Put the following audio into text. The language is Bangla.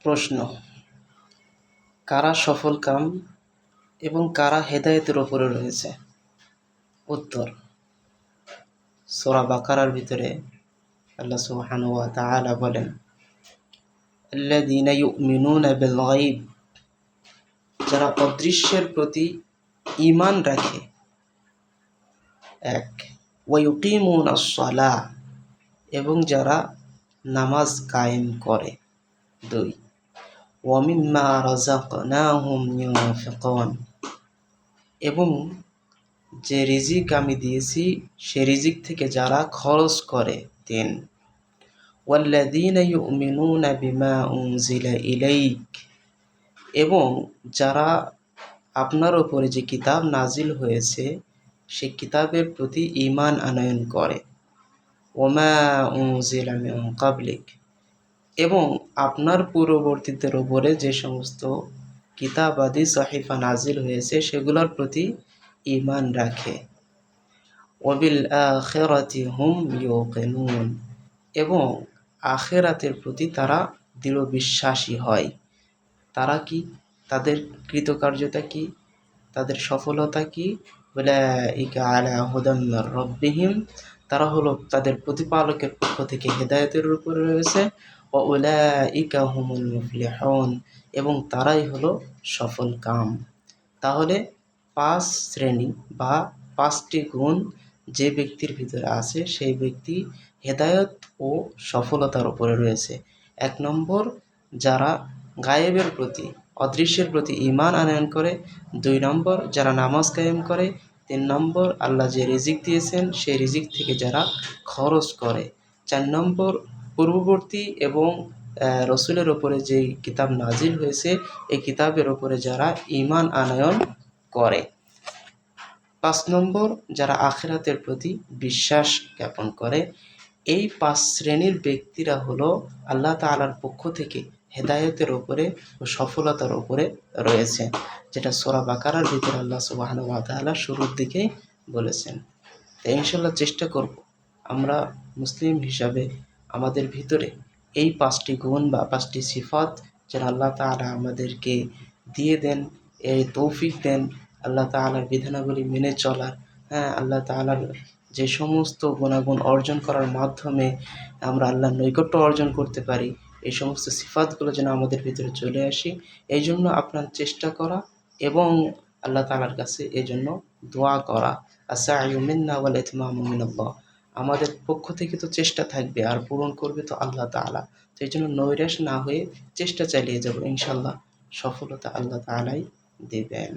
প্রশ্ন: কারা সফলকাম এবং কারা হেদায়েতের ওপরে রয়েছে? উত্তর: সূরা বাকারার ভিতরে আল্লাহ সুবহানাহু ওয়া তাআলা বলেন, আল্লাযীনা ইউমিনুনা বিল গায়ব, যারা অদৃশ্যের প্রতি ঈমান রাখে। ১. ওয়া ইউকিমুনাস সালাহ, এবং যারা নামাজ কায়েম করে। ২. ওয়া মিম্মা রাযাকনাহুম ইউনফিকুন, এবং যে রিজিক আমি দিয়েছি সে রিজিক থেকে যারা খরচ করে। ৩. ওয়াল্লাযীনা ইউমিনুনা বিমা উনজিলা ইলাইক, এবং যারা আপনার উপরে যে কিতাব নাজিল হয়েছে সে কিতাবের প্রতি ঈমান আনয়ন করে। ওমা উনজিলা মিন ক্বাবলিক, এবং আপনার পূর্ববর্তীদের উপরে যে সমস্ত কিতাবাদি সহিফা নাজিল হয়েছে সেগুলোর প্রতি ঈমান রাখে। ওয়াবিল আখিরাতি হুম ইউকিনুন, এবং আখিরাতের প্রতি তারা দৃঢ় বিশ্বাসী হয়। তারা কি? তাদের কৃতকার্যতা কি? তাদের সফলতা কি? উলাইকা আলা হুদাম মির রাব্বিহিম, তারা হলো তাদের প্রতিপালকের পক্ষ থেকে হেদায়েতের উপরে রয়েছে। ওয়া উলাইকা হুমুল মুফলিহুন, এবং তারাই হলো সফলকাম। তাহলে ৫ শ্রেণী বা ৫টি গুণ যে ব্যক্তির ভিতরে আছে সেই ব্যক্তি হেদায়েত ও সফলতার উপরে রয়েছে। ১ নম্বর, যারা গায়েবের প্রতি, অদৃশ্যের প্রতি ঈমান আনয়ন করে। ২ নম্বর, যারা নামাজ কায়েম করে। ৩ নম্বর, আল্লাহ যে রিজিক দিয়েছেন সেই রিজিক থেকে যারা খরচ করে। ৪ নম্বর, পূর্ববর্তী এবং রসুলের ওপরে যে কিতাব নাজিল হয়েছে এই কিতাবের ওপরে যারা ঈমান আনয়ন করে। ৫ নম্বর, যারা আখিরাতের প্রতি বিশ্বাস জ্ঞাপন করে। এই ৫ শ্রেণীর ব্যক্তিরা হলো আল্লাহ তাআলার পক্ষ থেকে হেদায়েতের ওপরে ও সফলতার ওপরে রয়েছে, যেটা সূরা বাকারার ভিতরে আল্লাহ সুবহানাহু ওয়া তাআলা শুরুর দিকেই বলেছেন। তাই ইনশাআল্লাহ চেষ্টা করব আমরা মুসলিম হিসাবে আমাদের ভিতরে এই ৫টি গুণ বা ৫টি সিফাত যেন আল্লাহ তাআলা আমাদেরকে দিয়ে দেন, এই তৌফিক দেন আল্লাহ তাআলার বিধানাবলী মেনে চলার। আল্লাহ তাআলার যে সমস্ত গুণাগুণ অর্জন করার মাধ্যমে আমরা আল্লাহর নৈকট্য অর্জন করতে পারি, এই সমস্ত সিফাতগুলো যেন আমাদের ভিতরে চলে আসে, এই জন্য আপনার চেষ্টা করা এবং আল্লাহ তাআলার কাছে এজন্য দোয়া করা। আস-সা'য়ু মিন্না ওয়াল ইতমামু মিনাল্লাহ, আমাদের পক্ষ থেকে তো চেষ্টা থাকবে আর পূরণ করবে তো আল্লাহ তাআলা। তো এই জন্য নৈরাশ না হয়ে চেষ্টা চালিয়ে যাব, ইনশাআল্লাহ সফলতা আল্লাহ তাআলাই দেবেন।